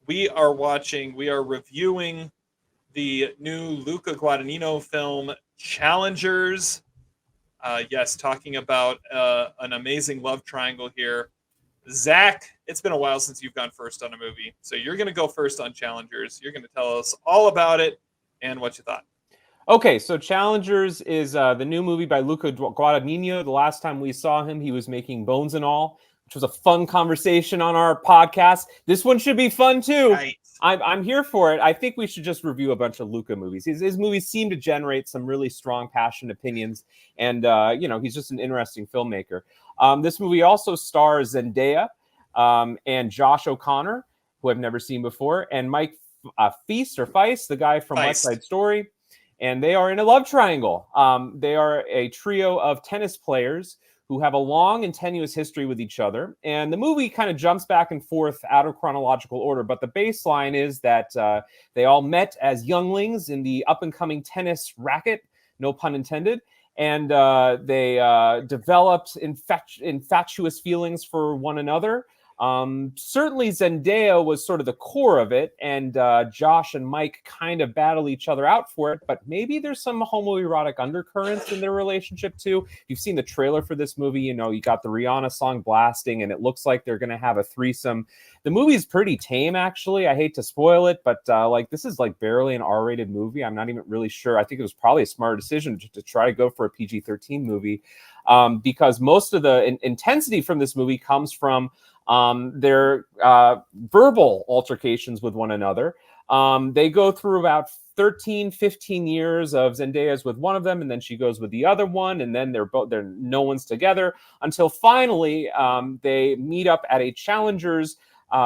we are reviewing the new Luca Guadagnino film Challengers. Yes, talking about an amazing love triangle here. Zach, it's been a while since you've gone first on a movie, so you're going to go first on Challengers. You're going to tell us all about it and what you thought. Okay, so Challengers is the new movie by Luca Guadagnino. The last time we saw him, he was making Bones and All, which was a fun conversation on our podcast. This one should be fun too. Right. I'm here for it. I think we should just review a bunch of Luca movies. His movies seem to generate some really strong, passionate opinions, and he's just an interesting filmmaker. This movie also stars Zendaya and Josh O'Connor, who I've never seen before, and Mike Feist, the guy from West Side Story. And they are in a love triangle. They are a trio of tennis players who have a long and tenuous history with each other. And the movie kind of jumps back and forth out of chronological order. But the baseline is that they all met as younglings in the up-and-coming tennis racket, no pun intended. And they developed infatuous feelings for one another. Certainly Zendaya was sort of the core of it, and Josh and Mike kind of battle each other out for it, but maybe there's some homoerotic undercurrents in their relationship too. If you've seen the trailer for this movie, you got the Rihanna song blasting, and it looks like they're going to have a threesome. The movie's pretty tame, actually. I hate to spoil it, but this is like barely an R-rated movie. I'm not even really sure. I think it was probably a smart decision to try to go for a PG-13 movie, because most of the intensity from this movie comes from their verbal altercations with one another. They go through about 13, 15 years of Zendaya's with one of them, and then she goes with the other one, and then they're no one's together until finally they meet up at a Challengers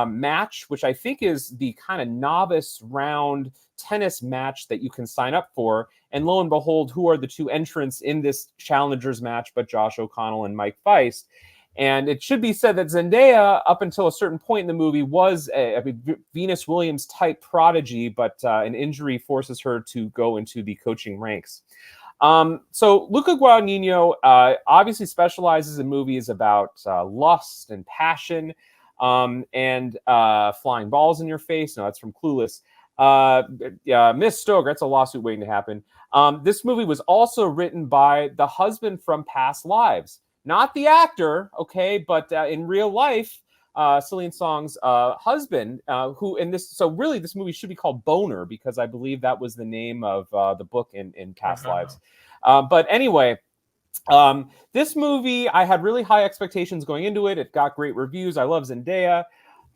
match, which I think is the kind of novice round tennis match that you can sign up for. And lo and behold, who are the two entrants in this Challengers match but Josh O'Connell and Mike Feist? And it should be said that Zendaya, up until a certain point in the movie, was a Venus Williams type prodigy, but an injury forces her to go into the coaching ranks. So Luca Guadagnino obviously specializes in movies about lust and passion and flying balls in your face. No, that's from Clueless. Miss Stoker, that's a lawsuit waiting to happen. This movie was also written by the husband from Past Lives. Not the actor, okay, but in real life, Celine Song's husband, who in this, so really this movie should be called Boner, because I believe that was the name of the book in Past Lives. But anyway, this movie, I had really high expectations going into it. It got great reviews. I love Zendaya.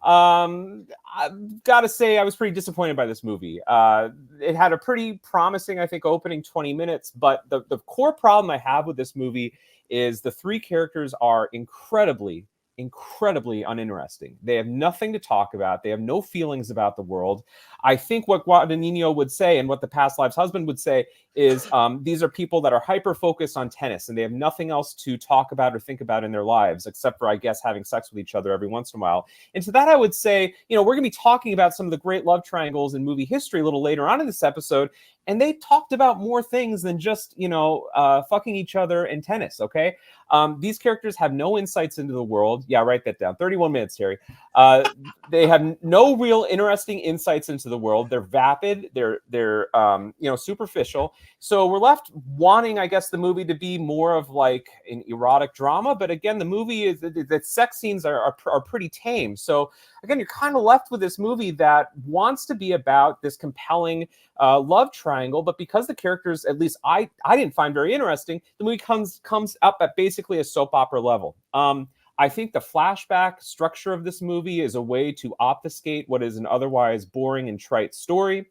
I've got to say I was pretty disappointed by this movie. It had a pretty promising, I think, opening 20 minutes, but the core problem I have with this movie is the three characters are incredibly uninteresting. They have nothing to talk about. They have no feelings about the world. I think what Guadagnino would say and what the Past Lives husband would say is these are people that are hyper-focused on tennis and they have nothing else to talk about or think about in their lives, except for, I guess, having sex with each other every once in a while. And to that, I would say, we're going to be talking about some of the great love triangles in movie history a little later on in this episode. And they talked about more things than just, fucking each other in tennis, okay? These characters have no insights into the world. Yeah, write that down. 31 minutes, Terry. They have no real interesting insights into the world. They're vapid. They're superficial. So we're left wanting, I guess, the movie to be more of like an erotic drama. But again, the movie is the sex scenes are pretty tame. So again, you're kind of left with this movie that wants to be about this compelling love triangle, but because the characters, at least I didn't find very interesting, the movie comes up at basically a soap opera level. I think the flashback structure of this movie is a way to obfuscate what is an otherwise boring and trite story.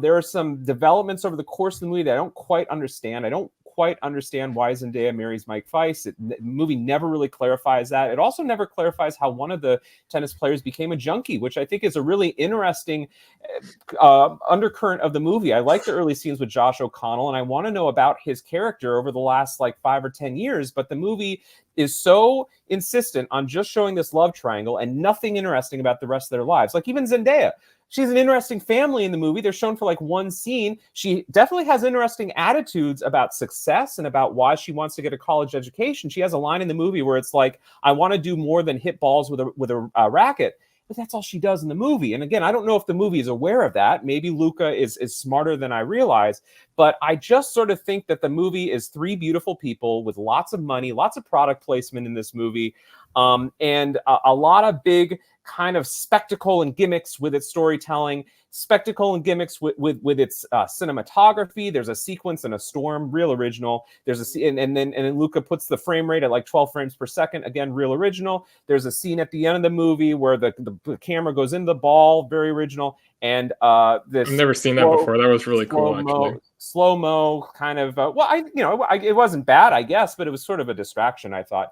There are some developments over the course of the movie that I don't quite understand. I don't quite understand why Zendaya marries Mike Feist. The movie never really clarifies that. It also never clarifies how one of the tennis players became a junkie, which I think is a really interesting undercurrent of the movie. I like the early scenes with Josh O'Connell, and I want to know about his character over the last 5 or 10 years, but the movie is so insistent on just showing this love triangle and nothing interesting about the rest of their lives. Like even Zendaya, she's an interesting family in the movie. They're shown for one scene. She definitely has interesting attitudes about success and about why she wants to get a college education. She has a line in the movie where it's like, I want to do more than hit balls with a racket. but that's all she does in the movie. And again, I don't know if the movie is aware of that. Maybe Luca is smarter than I realize, but I just sort of think that the movie is three beautiful people with lots of money, lots of product placement in this movie, and a lot of big kind of spectacle and gimmicks with its storytelling, spectacle and gimmicks with its cinematography. There's a sequence in a storm, real original. There's a and then Luca puts the frame rate at like 12 frames per second, again, real original. There's a scene at the end of the movie where the camera goes into the ball, very original. And this I've never seen that before. That was really cool, actually. Slow mo kind of. It wasn't bad, I guess, but it was sort of a distraction, I thought.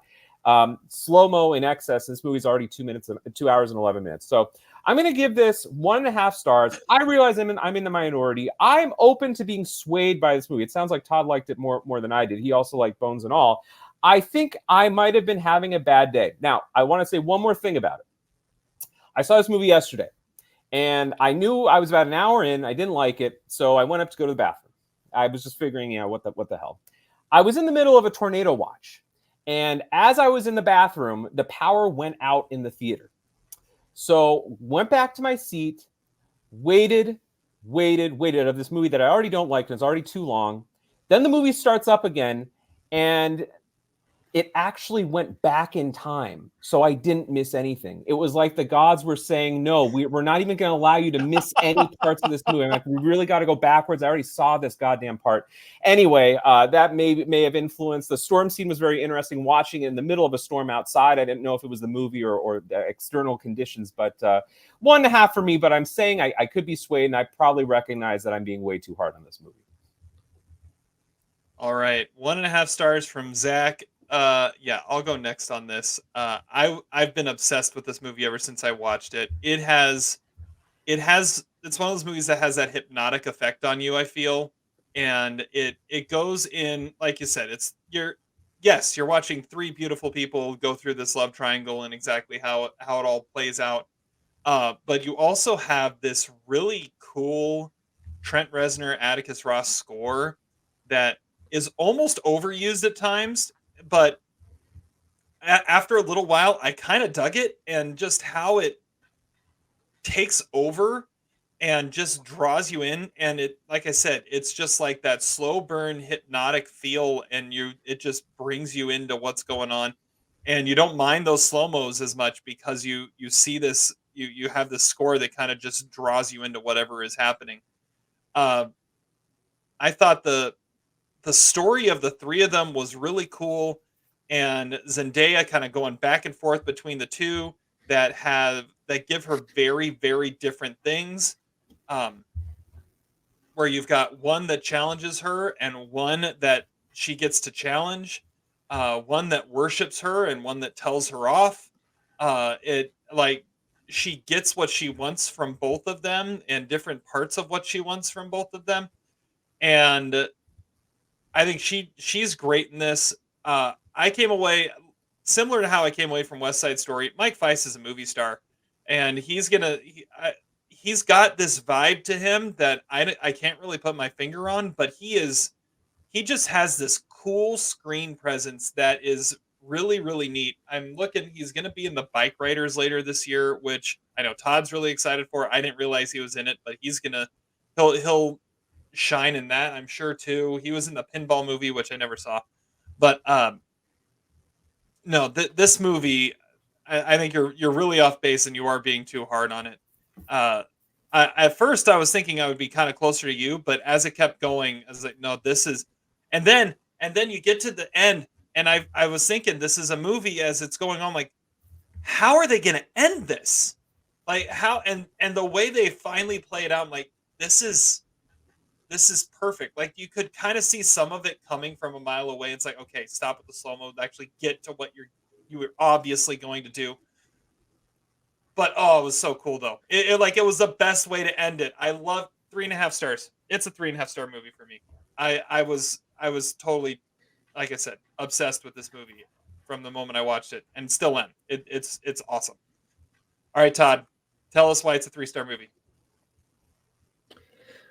Slow mo in excess. This movie's already 2 hours and 11 minutes. So I'm going to give this 1.5 stars. I realize I'm in the minority. I'm open to being swayed by this movie. It sounds like Todd liked it more than I did. He also liked Bones and All. I think I might have been having a bad day. Now, I want to say one more thing about it. I saw this movie yesterday, and I knew I was about an hour in. I didn't like it, so I went up to go to the bathroom. I was just figuring, what the hell. I was in the middle of a tornado watch, and as I was in the bathroom, the power went out in the theater. So went back to my seat, waited of this movie that I already don't like, and it's already too long. Then the movie starts up again, and it actually went back in time. So I didn't miss anything. It was like the gods were saying, no, we're not even going to allow you to miss any parts of this movie. I'm like, we really got to go backwards. I already saw this goddamn part. Anyway, that may have influenced. The storm scene was very interesting, watching it in the middle of a storm outside. I didn't know if it was the movie or the external conditions, but 1.5 for me. But I'm saying I could be swayed, and I probably recognize that I'm being way too hard on this movie. All right, 1.5 stars from Zach. Yeah, I'll go next on this. I've been obsessed with this movie ever since I watched it. It's one of those movies that has that hypnotic effect on you, I feel. And it goes in, like you said, you're watching three beautiful people go through this love triangle and exactly how it all plays out. But you also have this really cool Trent Reznor, Atticus Ross score that is almost overused at times, but after a little while, I kind of dug it, and just how it takes over and just draws you in. And it, like I said, it's just like that slow burn hypnotic feel, and it just brings you into what's going on. And you don't mind those slow-mos as much because you see this, you have this score that kind of just draws you into whatever is happening. I thought the story of the three of them was really cool, and Zendaya kind of going back and forth between the two that give her very, very different things. Where you've got one that challenges her and one that she gets to challenge, one that worships her and one that tells her off. She gets what she wants from both of them and different parts of what she wants from both of them. And I think she's great in this. I came away similar to how I came away from West Side Story. Mike Faist is a movie star, and he's got this vibe to him that I can't really put my finger on, but he just has this cool screen presence that is really, really neat. I'm looking, he's going to be in the Bike Riders later this year, which I know Todd's really excited for. I didn't realize he was in it, but he'll shine in that, I'm sure too. He was in the Pinball movie, which I never saw, but no, this movie, I think you're really off base, and you are being too hard on it. At first I was thinking I would be kind of closer to you, but as it kept going, I was like, no, this is, and then you get to the end, and I was thinking this is a movie as it's going on, like, how are they going to end this? Like, how, and the way they finally play it out, I'm like, this is perfect. Like, you could kind of see some of it coming from a mile away. It's like, okay, stop with the slow-mo, actually get to what you were obviously going to do. But it was so cool though. It was the best way to end it. I love 3.5 stars. It's a 3.5 star movie for me. I was totally, like I said, obsessed with this movie from the moment I watched it, and still am. It's awesome. All right, Todd, tell us why it's a 3-star movie.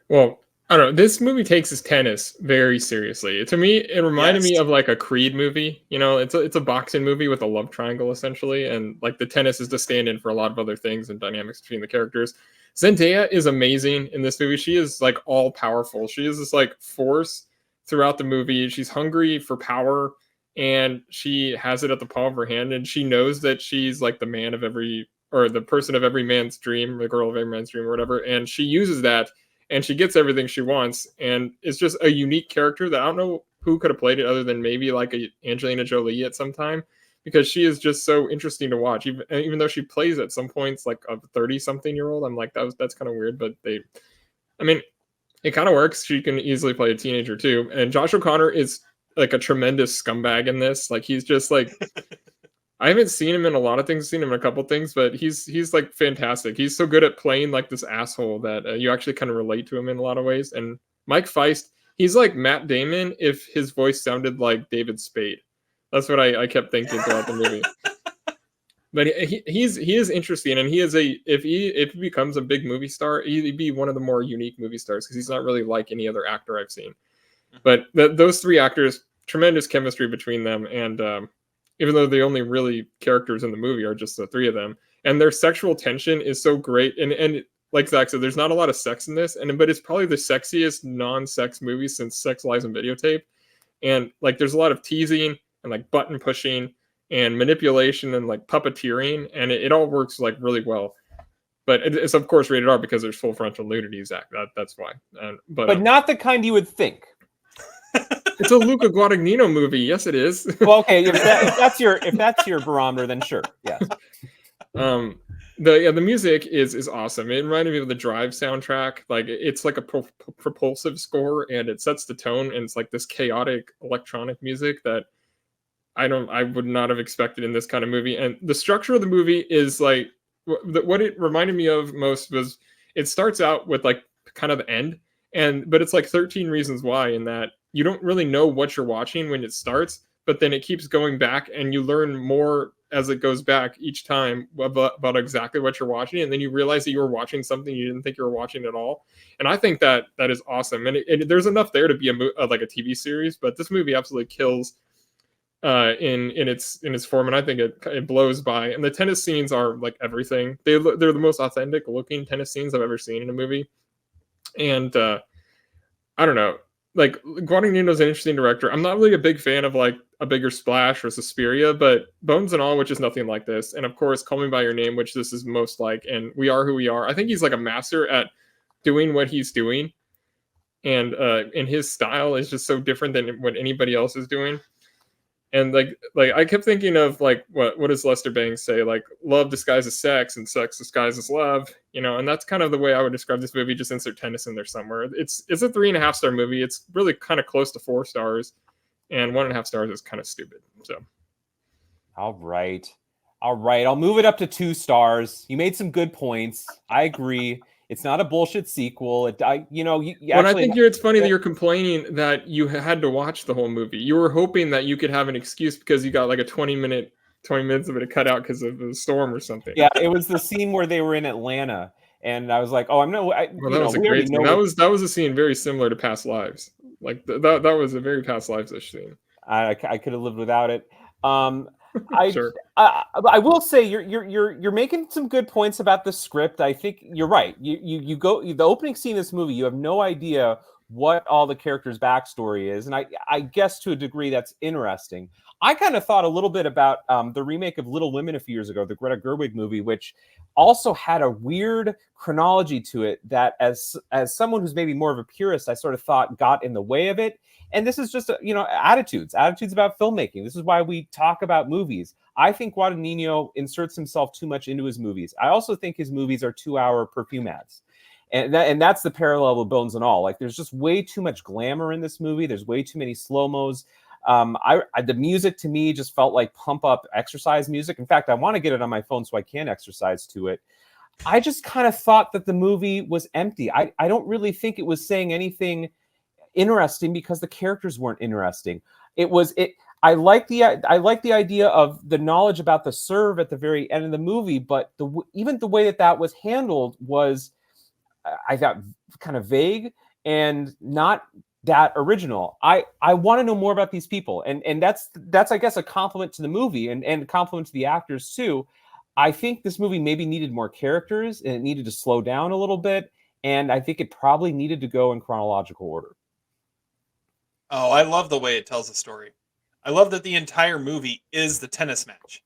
Well, I don't know. This movie takes his tennis very seriously. To me, it reminded me Yes. of like a Creed movie. You know, it's a boxing movie with a love triangle essentially, and like the tennis is the stand-in for a lot of other things and dynamics between the characters. Zendaya is amazing in this movie. She is like all powerful. She is this like force throughout the movie. She's hungry for power, and she has it at the palm of her hand, and she knows that she's like the man of every, or the person of every man's dream, the girl of every man's dream, or whatever. And she uses that, and she gets everything she wants, and it's just a unique character that I don't know who could have played it other than maybe like a Angelina Jolie at some time, because she is just so interesting to watch. Even though she plays at some points like a 30-something-year-old, I'm like that's kind of weird, but I mean, it kind of works. She can easily play a teenager too, and Josh O'Connor is like a tremendous scumbag in this. Like he's just like I haven't seen him in a lot of things. I've seen him in a couple things, but he's like fantastic. He's so good at playing like this asshole that you actually kind of relate to him in a lot of ways. And Mike Feist, he's like Matt Damon if his voice sounded like David Spade. That's what I kept thinking throughout the movie. But he is interesting, and he is if he becomes a big movie star, he'd be one of the more unique movie stars because he's not really like any other actor I've seen. But those three actors, tremendous chemistry between them, and even though the only really characters in the movie are just the three of them, and their sexual tension is so great. And like Zach said, there's not a lot of sex in this, but it's probably the sexiest non-sex movie since Sex, Lies, and Videotape. And like there's a lot of teasing and like button pushing and manipulation and like puppeteering, and it all works like really well. But it's of course rated R because there's full frontal nudity, Zach. That's why. But not the kind you would think. It's a Luca Guadagnino movie. Yes, it is. Well, okay, if that's your barometer, then sure. Yes. The music is awesome. It reminded me of the Drive soundtrack. Like it's like a propulsive score, and it sets the tone, and it's like this chaotic electronic music that I would not have expected in this kind of movie. And the structure of the movie is like what it reminded me of most was it starts out with like kind of the end, but it's like 13 Reasons Why, in that you don't really know what you're watching when it starts, but then it keeps going back and you learn more as it goes back each time about exactly what you're watching, and then you realize that you were watching something you didn't think you were watching at all. And I think that is awesome, and there's enough there to be like a TV series, but this movie absolutely kills in its form, and I think it blows by. And the tennis scenes are like everything. They're the most authentic looking tennis scenes I've ever seen in a movie. And I don't know, like Guadagnino's an interesting director. I'm not really a big fan of like A Bigger Splash or Suspiria, but Bones and All, which is nothing like this, and of course Call Me by Your Name, which this is most like, and We Are Who We Are. I think he's like a master at doing what he's doing, and his style is just so different than what anybody else is doing. And like I kept thinking of like what does Lester Bangs say, like love disguises sex and sex disguises love, you know. And that's kind of the way I would describe this movie. Just insert tennis in there somewhere. It's a 3.5 star movie. It's really kind of close to 4 stars, and 1.5 stars is kind of stupid. So all right, I'll move it up to 2 stars. You made some good points. I agree. It's not a bullshit sequel. I think it's funny that you're complaining that you had to watch the whole movie. You were hoping that you could have an excuse because you got like a 20 minutes of it cut out because of the storm or something. Yeah, it was the scene where they were in Atlanta, and I was like, "Oh, I'm no." That was a great scene. That was a scene very similar to Past Lives. Like that was a very Past Lives-ish scene. I could have lived without it. Sure. I will say you're making some good points about the script. I think you're right. You go the opening scene of this movie. You have no idea what all the characters' backstory is, and I guess to a degree that's interesting. I kind of thought a little bit about the remake of Little Women a few years ago, the Greta Gerwig movie, which also had a weird chronology to it that, as someone who's maybe more of a purist, I sort of thought got in the way of it. And this is just, attitudes about filmmaking. This is why we talk about movies. I think Guadagnino inserts himself too much into his movies. I also think his movies are 2-hour perfume ads. And that's the parallel with Bones and All. Like, there's just way too much glamour in this movie. There's way too many slow-mos. The music to me just felt like pump up exercise music. In fact, I want to get it on my phone so I can exercise to it. I just kind of thought that the movie was empty. I don't really think it was saying anything interesting because the characters weren't interesting. I like the idea of the knowledge about the serve at the very end of the movie, but even the way that was handled was, I thought, kind of vague. and not that original. I want to know more about these people, and that's I guess a compliment to the movie and a compliment to the actors too. I think this movie maybe needed more characters and it needed to slow down a little bit, and I think it probably needed to go in chronological order. Oh, I love the way it tells a story. I love that the entire movie is the tennis match.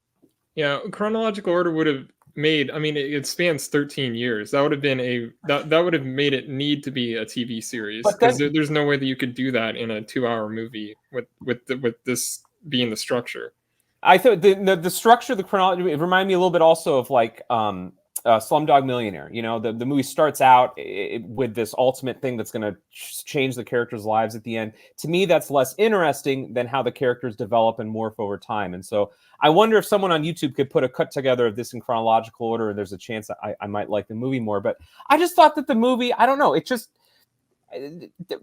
Yeah, chronological order would have made. I mean, it spans 13 years. That would have been that would have made it need to be a TV series, But because then, there's no way that you could do that in a 2-hour movie with this being the structure. I thought the structure of the chronology, it reminded me a little bit also of like Slumdog Millionaire. You know, the movie starts out with this ultimate thing that's going to change the characters' lives at the end. To me, that's less interesting than how the characters develop and morph over time. And so I wonder if someone on YouTube could put a cut together of this in chronological order, and there's a chance that I might like the movie more. But I just thought that the movie, I don't know, it just,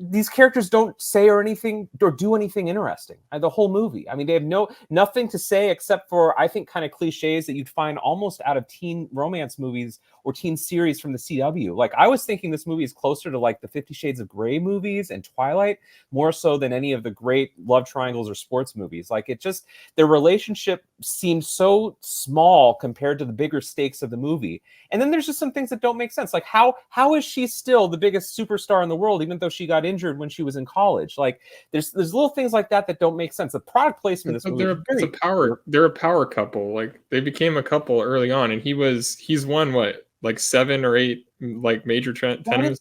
these characters don't say or anything or do anything interesting. The whole movie, I mean, they have nothing to say except for, I think, kind of cliches that you'd find almost out of teen romance movies or teen series from the CW. Like, I was thinking this movie is closer to like the 50 Shades of Grey movies and Twilight, more so than any of the great love triangles or sports movies. Like, it just, their relationship seemed so small compared to the bigger stakes of the movie. And then there's just some things that don't make sense. Like, how is she still the biggest superstar in the world, even though she got injured when she was in college? Like, there's little things like that that don't make sense. The product placement of this movie, they're a power couple. Like, they became a couple early on, and he's won what, like 7 or 8 like major tennis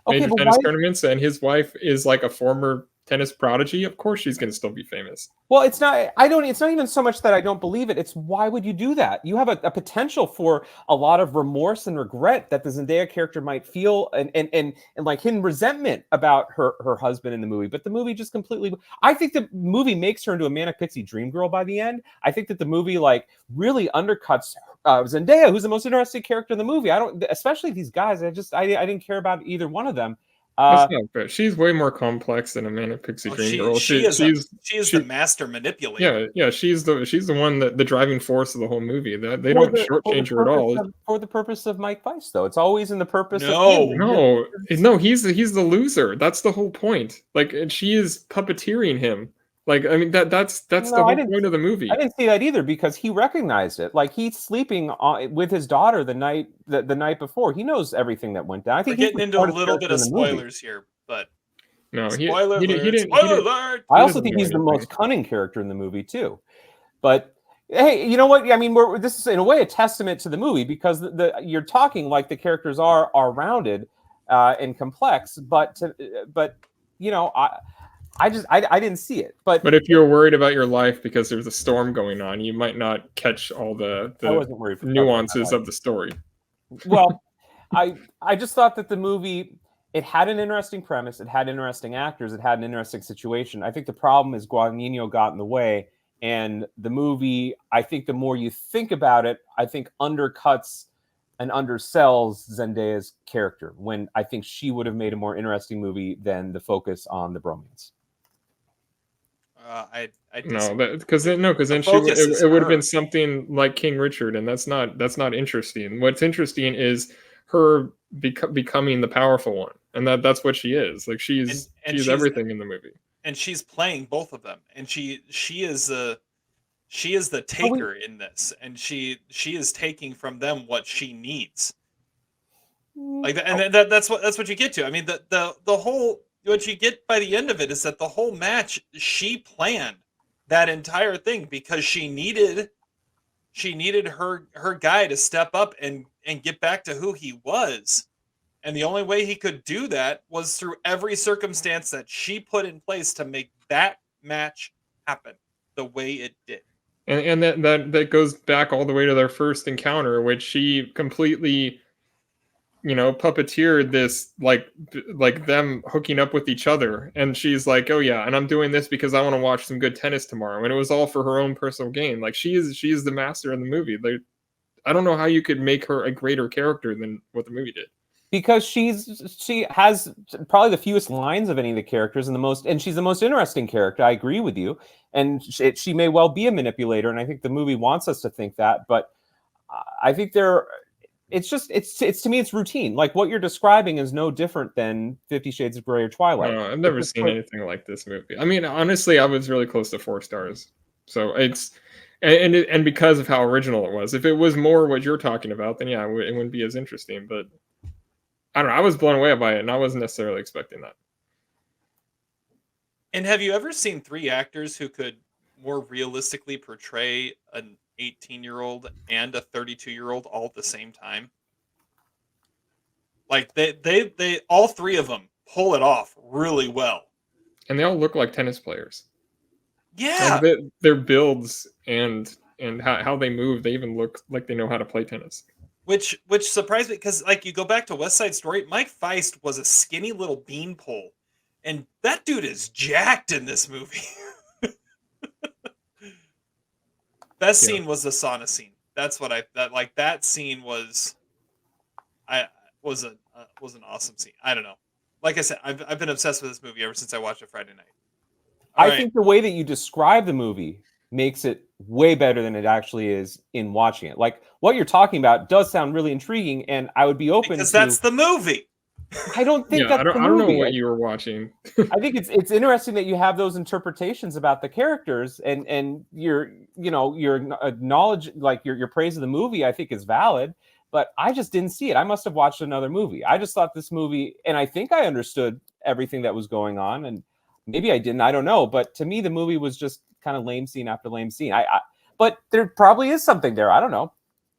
tournaments, and his wife is like a former tennis prodigy. Of course she's going to still be famous. Well, it's not even so much that I don't believe it. It's why would you do that? You have a potential for a lot of remorse and regret that the Zendaya character might feel, and like hidden resentment about her husband in the movie. But the movie just completely, I think the movie makes her into a manic pixie dream girl by the end. I think that the movie like really undercuts Zendaya, who's the most interesting character in the movie. Especially these guys. I didn't care about either one of them. That's not fair. She's way more complex than a manic pixie dream girl. She is the master manipulator. Yeah. She's the one that the driving force of the whole movie. That they don't shortchange her at all. For the purpose of Mike Faist, though, it's always in the purpose. No. He's the loser. That's the whole point. Like, and she is puppeteering him. Like, I mean, that's the whole point of the movie. I didn't see that either, because he recognized it. Like, he's sleeping with his daughter the night before. He knows everything that went down. I think we're getting into a little bit of spoilers here, but no, spoiler alert. I also think he's the most cunning character in the movie too. But hey, you know what? I mean, this is in a way a testament to the movie, because you're talking like the characters are rounded and complex, but you know, I didn't see it. But if you're worried about your life because there's a storm going on, you might not catch all the nuances of the story. Well, I just thought that the movie, it had an interesting premise, it had interesting actors, it had an interesting situation. I think the problem is Guadagnino got in the way, and the movie, I think the more you think about it, I think undercuts and undersells Zendaya's character, when I think she would have made a more interesting movie than the focus on the bromance. Because then it would have been something like King Richard, and that's not interesting. What's interesting is her becoming the powerful one, and that's what she is. Like, she's everything in the movie, and she's playing both of them, and she is the taker in this, and she is taking from them what she needs. Like that, and that's what you get to. I mean, the whole, what you get by the end of it is that the whole match, she planned that entire thing because she needed her guy to step up and get back to who he was. And the only way he could do that was through every circumstance that she put in place to make that match happen the way it did. And that goes back all the way to their first encounter, which she completely, puppeteered this, like them hooking up with each other. And she's like, oh yeah, and I'm doing this because I want to watch some good tennis tomorrow. And it was all for her own personal gain. Like, she is the master in the movie. Like, I don't know how you could make her a greater character than what the movie did. Because she has probably the fewest lines of any of the characters, and she's the most interesting character. I agree with you. And she may well be a manipulator, and I think the movie wants us to think that. But I think it's just it's to me it's routine. Like what you're describing is no different than 50 Shades of Grey or Twilight. I've never It's just seen like, anything like this movie. I mean, honestly, I was really close to 4 stars. So it's and because of how original it was. If it was more what you're talking about, then yeah, it wouldn't be as interesting. But I don't know. I was blown away by it, and I wasn't necessarily expecting that. And have you ever seen 3 actors who could more realistically portray an 18-year-old and a 32-year-old all at the same time? Like they all 3 of them pull it off really well. And they all look like tennis players. Yeah. Like their builds and how they move, they even look like they know how to play tennis. Which surprised me because like you go back to West Side Story, Mike Feist was a skinny little beanpole, and that dude is jacked in this movie. Best scene was the sauna scene. That's what that scene was. Was an awesome scene. I don't know. Like I said, I've been obsessed with this movie ever since I watched it Friday night. I think the way that you describe the movie makes it way better than it actually is in watching it. Like what you're talking about does sound really intriguing, and I would be open because to. That's the movie. I don't think that's the movie. I don't know what you were watching. I think it's interesting that you have those interpretations about the characters, and your knowledge, like your praise of the movie, I think is valid. But I just didn't see it. I must have watched another movie. I just thought this movie, and I think I understood everything that was going on, and maybe I didn't. I don't know. But to me, the movie was just kind of lame scene after lame scene. But there probably is something there. I don't know.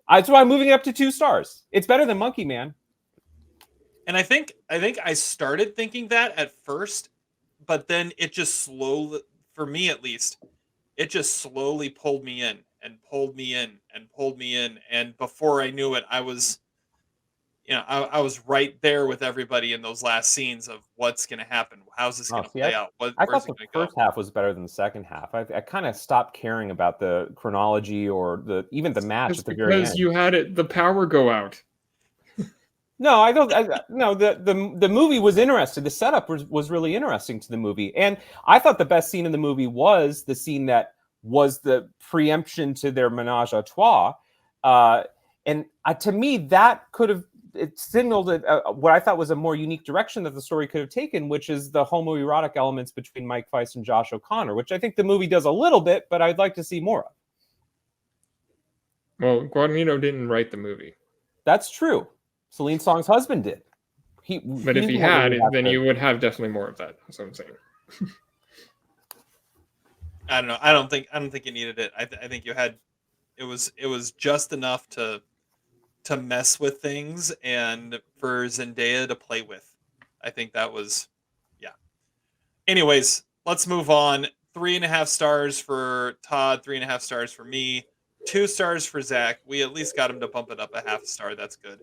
That's why I'm moving it up to 2 stars. It's better than Monkey Man. And I think I started thinking that at first, but then it just slowly, for me at least, it just slowly pulled me in and pulled me in and pulled me in. And before I knew it, I was right there with everybody in those last scenes of what's going to happen. How's this going to play out? I thought the first half was better than the second half. I kind of stopped caring about the chronology or even the match at the very end. Because you had the power go out. No, I don't. No, the movie was interesting. The setup was really interesting to the movie, and I thought the best scene in the movie was the scene that was the preemption to their menage a trois, and to me that could have signaled what I thought was a more unique direction that the story could have taken, which is the homoerotic elements between Mike Feist and Josh O'Connor, which I think the movie does a little bit, but I'd like to see more of. Well, Guadagnino didn't write the movie. That's true. Celine Song's husband did. But if he had, then you would have definitely more of that. That's what I'm saying. I don't know. I don't think you needed it. I think you had. It was just enough to mess with things and for Zendaya to play with. I think that was, yeah. Anyways, let's move on. 3.5 stars for Todd. 3.5 stars for me. 2 stars for Zach. We at least got him to bump it up a 0.5 star. That's good.